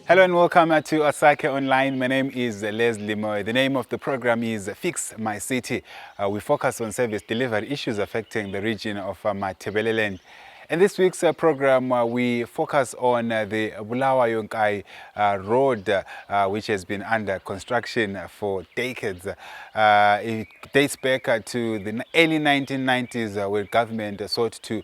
Hello and welcome to Asake Online. My name is Lesley Moyo. The name of the program is Fix My City. We focus on service delivery issues affecting the region of Matebeleland. In this week's program, we focus on the Bulawayo Nkayi road, which has been under construction for decades. It dates back to the early 1990s where government sought to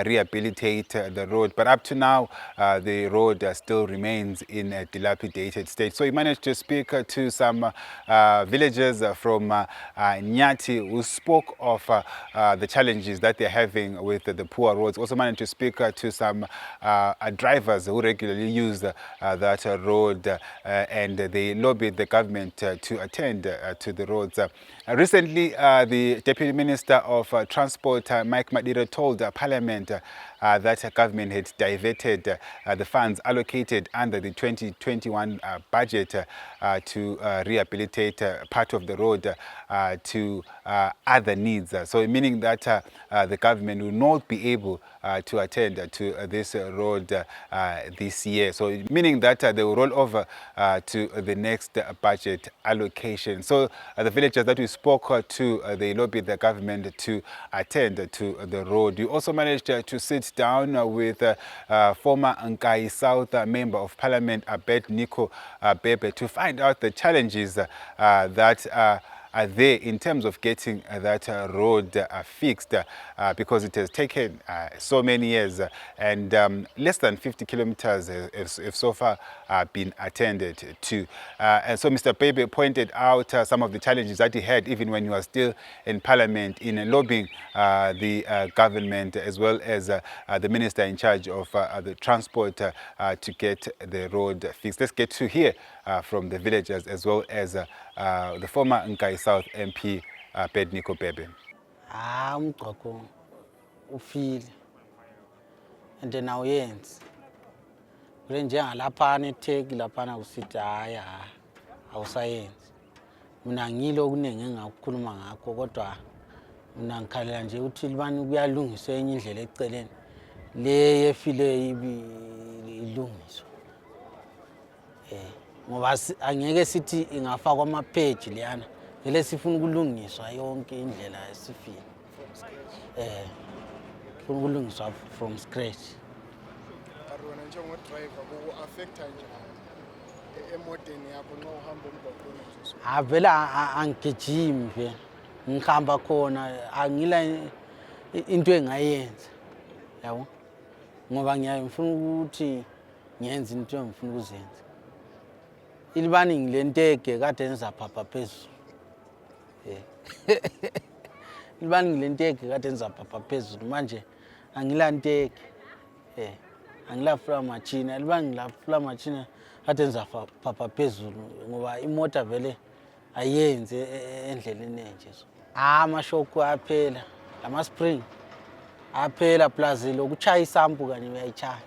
rehabilitate the road. But up to now, the road still remains in a dilapidated state. So we managed to speak to some villagers from Nyati who spoke of the challenges that they're having with the poor roads. Also managed to speak to some drivers who regularly use that road and they lobbied the government to attend to the roads. Recently, the Deputy Minister of Transport, Mike Madiro, told Parliament that government had diverted the funds allocated under the 2021 budget to rehabilitate part of the road to other needs. So meaning that the government will not be able to attend to this road this year. So meaning that they will roll over to the next budget allocation. So the villagers that we spoke to, they lobbied the government to attend to the road. We also managed to sit down with former Nkayi South Member of Parliament Abednico Bhebhe to find out the challenges that are there in terms of getting that road fixed because it has taken so many years and less than 50 kilometers have so far been attended to. And so Mr. Bhebhe pointed out some of the challenges that he had even when he was still in Parliament in lobbying the government as well as the minister in charge of the transport to get the road fixed. Let's get to hear from the villagers as well as the former Nkayi South MP Abednico Bhebhe. Umgqoko ufile and awuyenzi kule njengalaphana etheki laphana kusithi hayi awusayenzi. Mina ngilo okuningi engakukhuluma ngakho kodwa mina ngikhalela nje ukuthi libani kuyalungiswa enye indlela eceleni le yefile ilungiswa. Ngoba angeke sithi ingafakwa ama-page leyana vele sifuna ukulungiswa yonke indlela esifile sifuna ukulungiswa from scratch. Wena njengodriver ku-affecta njani emoteni yakho nxa uhamba emgwaqweni? Vele angigijimi vele ngihamba khona angila into engayenza yabo ngoba ngiyafuna ukuthi ngiyenze into engifuna ukuzenza. Ilibani ngilenteke kade nizaphapha phezulu. Ilibani ngilenteke kade nizaphapha phezulu manje angilanteke. Angilafula machina. Ilibani ngilafula machina kade nizaphapha phezulu ngoba imoto vele ayenze endleleni enje. Amashoku aphela lama spring aphela plus lokuchaya isampu kanye uyayichaya.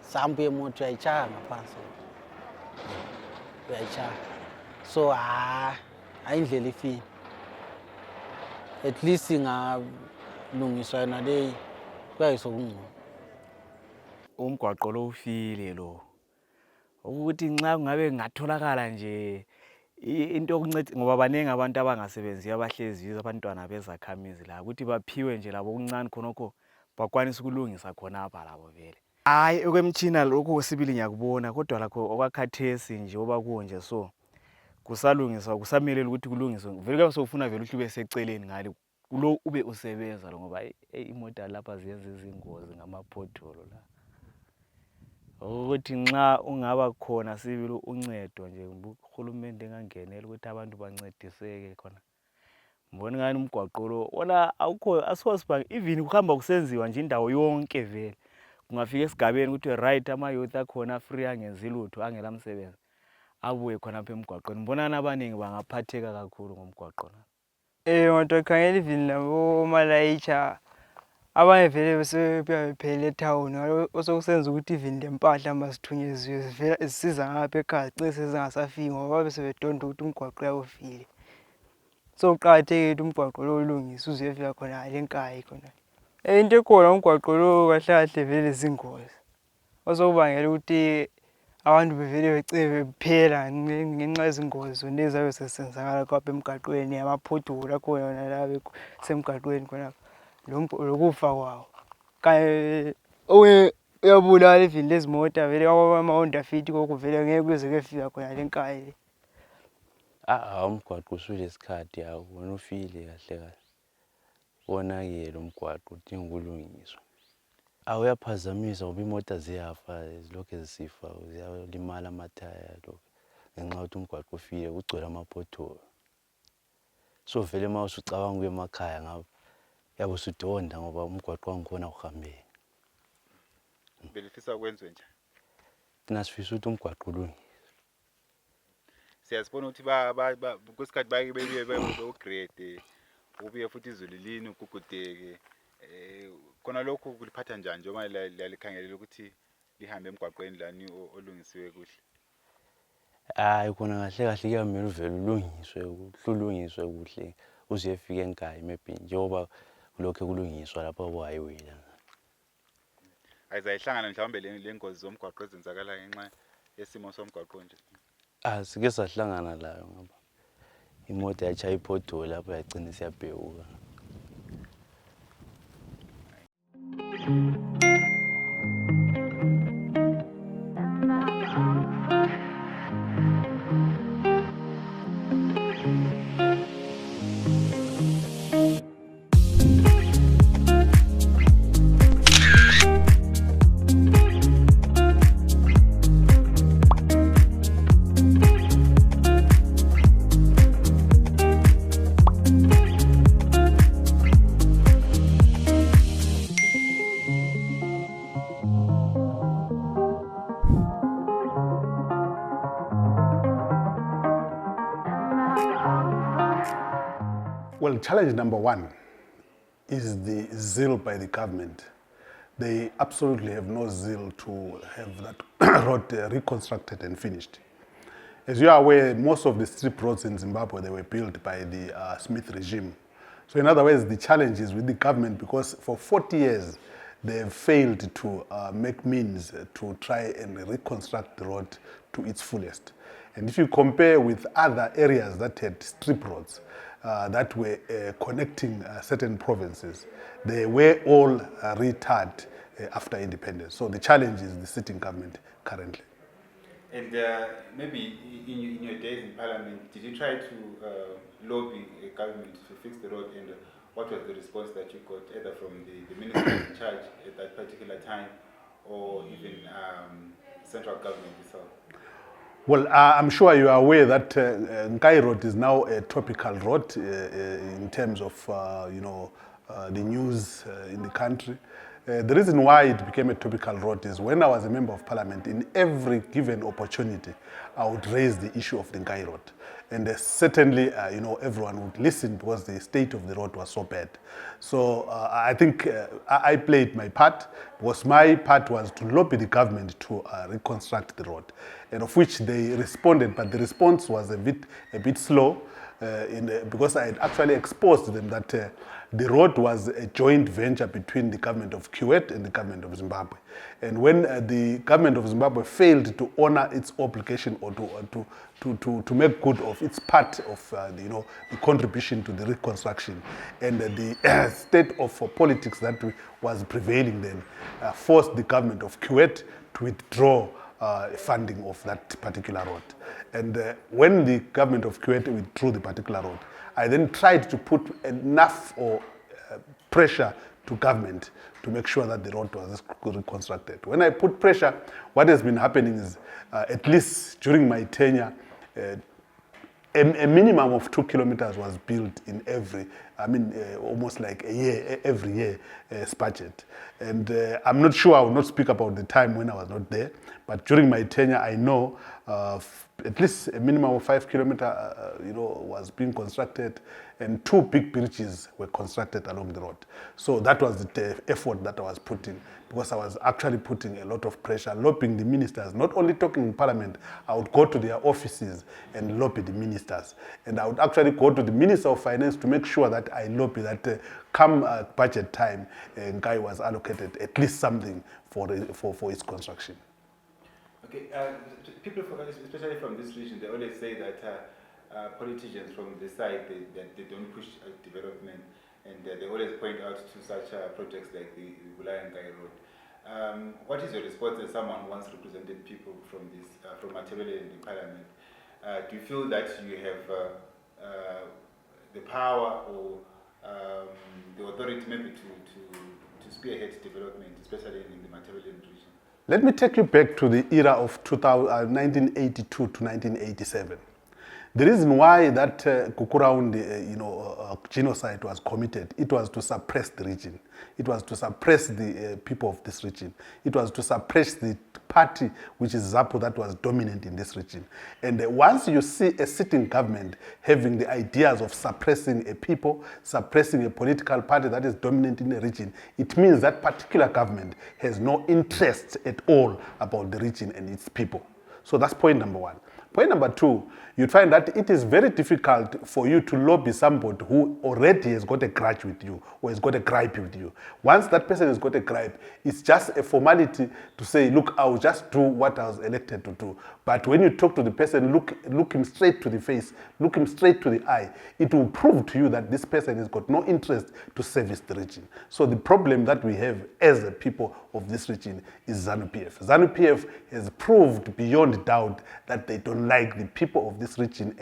Sampu yemoto uyayichaya ngaphansi. Uyayichaya. So ayindlela ifini. At least ingalungiswa yona le kuyayisokungcono. Umgwaqo lo ufile lo. Ukuthi nxa kungabe ngatholakala nje into okuncede ngoba baningi abantu abangasebenziyo abahlezi abantwana bezakhamizi la ukuthi baphiwe nje labo okuncane khonokho bakwanisa ukulungisa khona apha labo vele. Hayi okwemtshina lokho sibili ngiyakubona kodwa lakho okwakhathesi nje obakunje so kusalungiswa kusamele ukuthi kulungiswe vele kube sokufuna vele uhlube seceleni ngale kulo ube usebenza lo ngoba imoto lapha ziyenza izingozi ngamapotholo la. Ukuthi nxa ungaba khona sibili uncedo nje uhulumende engangenela ukuthi abantu bancediseke khona. Mbona ngani umgwaqo lo ona awukho asiwasibanga even kuhamba kusenziwa nje indawo yonke vele. Kungafika esigabeni ukuthi right ama youth akhona free angenzi lutho angela msebenzi. Abuye khona apha emgwaqweni. Mbona abaningi bangaphatheka kakhulu ngomgwaqo la. Ngoba khangela even labo malayicha abanye vele besebephele etown osokusenza ukuthi even lempahla masithunyezwe vele isisiza ngapha ekhaya cishe zingasafiki ngoba bese bedonda ukuthi umgwaqo uyawufile. So uqhakathekile ukuthi umgwaqo lo ulungiswe uze uyefika khona le Nkayi khona. Into ekhona umgwaqo lo kahle kahle vele izingozi. Osokubangela ukuthi abantu bevele becebe bephela ngenxa yezingozi nezabe sesenzakala kwapha emgaqweni amaphothula akhona yona la semgaqweni khona lokufa kwawo kanye uyabulala even lezi mota vele ama-Honda Fit kokuvele ngeke kuze kuyefika khona le Nkayi. Umgwaqo usulesikhathi wona ufile kahle kahle wonakele umgwaqo udinga ukulungiswa. Uyaphazamisa ngoba imoto ziyafa zilokhu zisifa ziyalimala amathaya lokho ngenxa yokuthi umgwaqo ufile kugcwele amaphotholo. So vele uma usucabanga ukuya emakhaya ngabo yabe usudonda ngoba umgwaqo wangikhona uhambeke. Belifisa kwenziwe nje. Thina sifisa ukuthi umgwaqo ulungiswe. Siyasibona ukuthi kwesikhathi bayograde ubuye futhi izulu lini ukugudeke khona lokho kuliphatha njani njengoba lalikhangelela ukuthi lihambe emgwaqweni lani olungisiwe kuhle. Khona kahle kahle kuyamele uvele ulungiswe kuhle uze uyefika eNkayi maybe njengoba kulokho kulungiswa lapha ku-highway la. Ayizayihlangana mhlawumbe le ngozi zomgwaqo ezenzakala ngenxa yesimo somgwaqo nje. Sike sahlangana layo ngoba imoto yachaya iphotholo lapha yagcina siyabhekuka. Well, challenge number one is the zeal by the government. They absolutely have no zeal to have that road reconstructed and finished. As you are aware, most of the strip roads in Zimbabwe, they were built by the Smith regime. So in other words, the challenge is with the government because for 40 years, they have failed to make means to try and reconstruct the road to its fullest. And if you compare with other areas that had strip roads, that were connecting certain provinces, they were all retarred after independence. So the challenge is the sitting government currently. And maybe in your days in Parliament, did you try to lobby a government to fix the road? And what was the response that you got, either from the minister in charge at that particular time, or even central government itself? Well, I'm sure you are aware that Nkayi Road is now a topical road in terms of the news in the country. The reason why it became a topical road is when I was a member of parliament, in every given opportunity, I would raise the issue of the Nkayi Road. And certainly, everyone would listen because the state of the road was so bad. So I think I played my part because my part was to lobby the government to reconstruct the road, and of which they responded, but the response was a bit slow because I had actually exposed them that the road was a joint venture between the government of Kuwait and the government of Zimbabwe. And when the government of Zimbabwe failed to honor its obligation or to make good of its part of the contribution to the reconstruction, and the state of politics that was prevailing then forced the government of Kuwait to withdraw funding of that particular road. And when the government of Kuwait withdrew the particular road, I then tried to put enough pressure to government to make sure that the road was reconstructed. When I put pressure, what has been happening is, at least during my tenure, a minimum of 2 kilometers was built in almost like a year, every year budget. And I'm not sure, I will not speak about the time when I was not there, but during my tenure, I know at least a minimum of 5 kilometers, was being constructed, and 2 big bridges were constructed along the road. So that was the effort that I was putting, because I was actually putting a lot of pressure, lobbying the ministers, not only talking in parliament. I would go to their offices and lobby the ministers. And I would actually go to the Minister of Finance to make sure that I lobby that come budget time, Nkayi was allocated at least something for its construction. Okay, people, especially from this region, they always say that politicians from the side, they don't push development, and they always point out to such projects like the Bulawayo Nkayi Road. What is your response as someone who once represented people from this, from Bhebhe in the parliament? Do you feel that you have the power or the authority maybe to spearhead development, especially in the Bhebhe region? Let me take you back to the era of 1982 to 1987. The reason why that Kukuraundi, genocide was committed, it was to suppress the region. It was to suppress the people of this region. It was to suppress the party, which is ZAPU, that was dominant in this region. And once you see a sitting government having the ideas of suppressing a people, suppressing a political party that is dominant in the region, it means that particular government has no interest at all about the region and its people. So that's point number one. Point number two, you'd find that it is very difficult for you to lobby somebody who already has got a grudge with you or has got a gripe with you. Once that person has got a gripe, it's just a formality to say, look, I'll just do what I was elected to do. But when you talk to the person, look him straight to the face, look him straight to the eye, it will prove to you that this person has got no interest to service the region. So the problem that we have as a people of this region is ZANU-PF. ZANU-PF has proved beyond doubt that they don't like the people of this region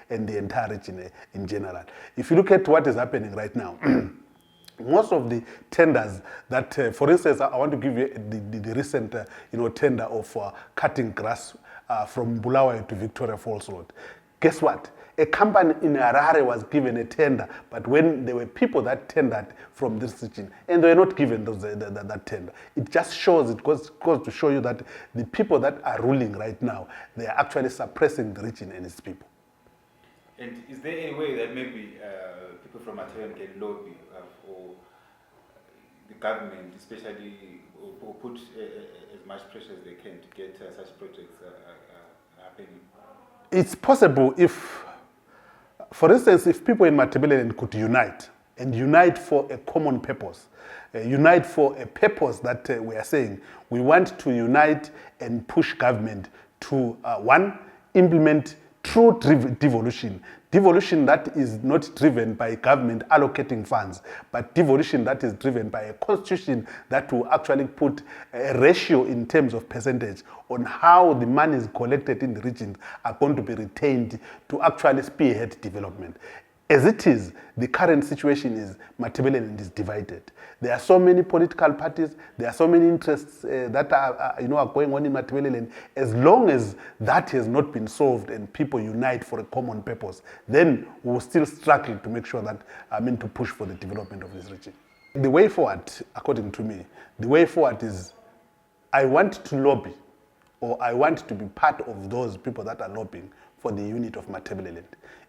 and the entire region in general. If you look at what is happening right now, most of the tenders that, for instance, I want to give you the recent tender of cutting grass from Bulawayo to Victoria Falls Road. Guess what? A company in Harare was given a tender, but when there were people that tendered from this region, and they were not given that tender, it just shows, it goes to show you that the people that are ruling right now, they are actually suppressing the region and its people. And is there any way that maybe people from Bhebhe can lobby for the government, especially, or put as much pressure as they can to get such projects happening? It's possible if, for instance, if people in Bhebhe could unite, and unite for a common purpose, unite for a purpose that we are saying, we want to unite and push government to, one, implement true devolution. Devolution that is not driven by government allocating funds, but devolution that is driven by a constitution that will actually put a ratio in terms of percentage on how the monies collected in the regions are going to be retained to actually spearhead development. As it is, the current situation is Bhebhe is divided. There are so many political parties, there are so many interests that are going on in Bhebhe. As long as that has not been solved and people unite for a common purpose, then we'll still struggle to make sure that, to push for the development of this region. The way forward, according to me, the way forward is, I want to lobby, or I want to be part of those people that are lobbying for the unit of Bhebhe.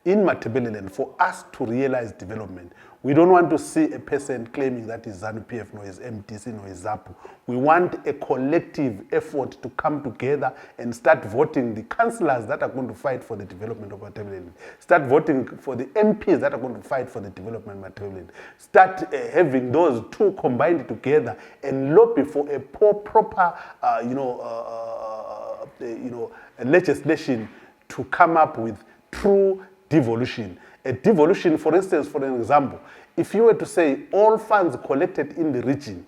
In Bhebhe, for us to realize development, we don't want to see a person claiming that is ZANU-PF, nor is MTC, nor is ZAPU. We want a collective effort to come together and start voting the councillors that are going to fight for the development of Bhebhe. Start voting for the MPs that are going to fight for the development of Bhebhe. Start having those two combined together and lobby for a proper, legislation to come up with true devolution. A devolution, for instance, for an example, if you were to say all funds collected in the region,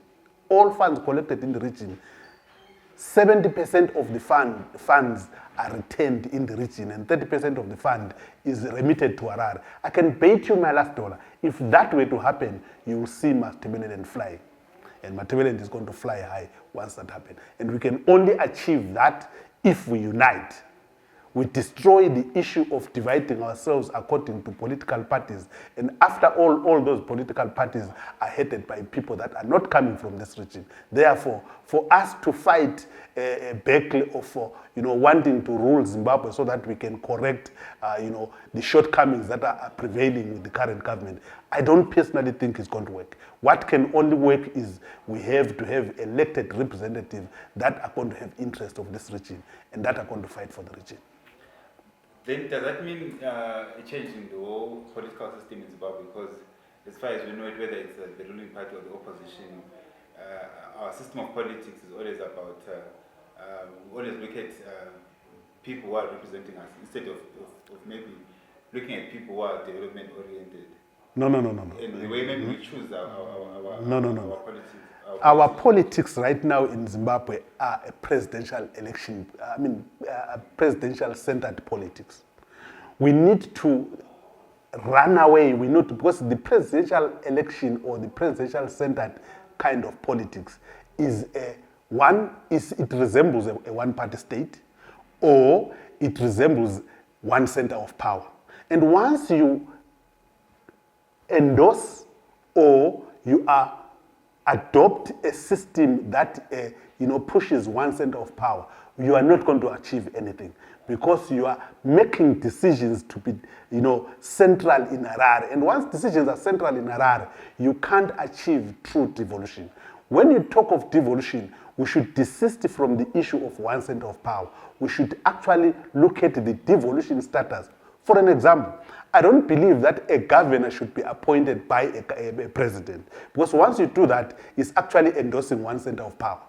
70% of the funds are retained in the region and 30% of the fund is remitted to Harare. I can bet you my last dollar, if that were to happen, you will see Bhebhe fly. And Bhebhe is going to fly high once that happens. And we can only achieve that if we unite. We destroy the issue of dividing ourselves according to political parties. And after all those political parties are headed by people that are not coming from this region. Therefore, for us to fight a battle of wanting to rule Zimbabwe so that we can correct the shortcomings that are prevailing with the current government, I don't personally think it's going to work. What can only work is we have to have elected representatives that are going to have interest of this region and that are going to fight for the region. Then does that mean a change in the whole political system in Zimbabwe? Because as far as we know it, whether it's the ruling party or the opposition, our system of politics is always about we always look at people who are representing us instead of maybe looking at people who are development oriented. No. And the way maybe we choose our politics. Our politics right now in Zimbabwe are a presidential election, presidential centered politics. We need to run away, because the presidential election or the presidential centered kind of politics is it resembles a one-party state, or it resembles one center of power. And once you endorse or you adopt a system that pushes one center of power, you are not going to achieve anything, because you are making decisions to be central in Harare. And once decisions are central in Harare, you can't achieve true devolution. When you talk of devolution, we should desist from the issue of one center of power. We should actually look at the devolution status. For an example, I don't believe that a governor should be appointed by a president, because once you do that, it's actually endorsing one center of power,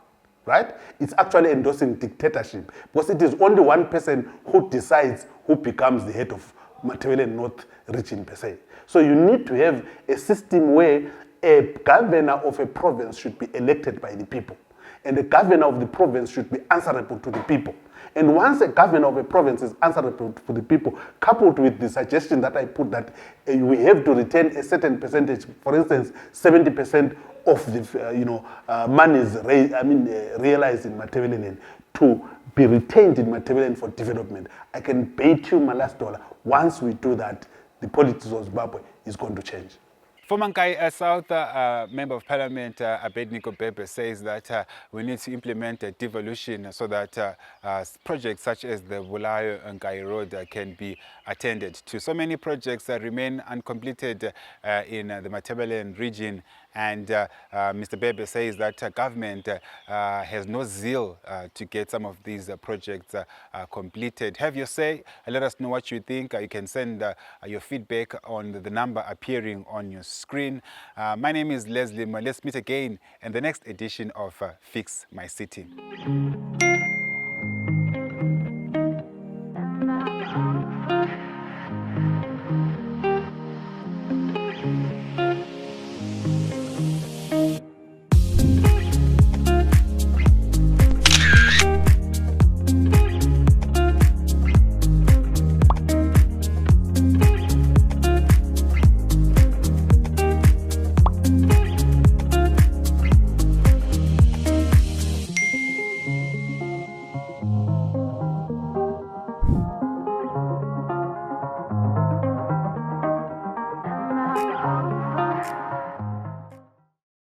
right? It's actually endorsing dictatorship, because it is only one person who decides who becomes the head of Matabele North region per se. So you need to have a system where a governor of a province should be elected by the people, and the governor of the province should be answerable to the people. And once a governor of a province is answerable to the people, coupled with the suggestion that I put that we have to retain a certain percentage, for instance, 70% of the monies realized in Matabeleland to be retained in Matabeleland for development, I can bet you my last dollar, once we do that, the politics of Zimbabwe is going to change. Former Nkayi South Member of Parliament Abednico Bhebhe says that we need to implement a devolution so that projects such as the Bulawayo Nkayi Road can be attended to. So many projects remain uncompleted in the Matabeleland region, and Mr. Bhebhe says that government has no zeal to get some of these projects completed. Have your say. Let us know what you think. You can send your feedback on the number appearing on your screen. My name is Lesley. Let's meet again in the next edition of Fix My City.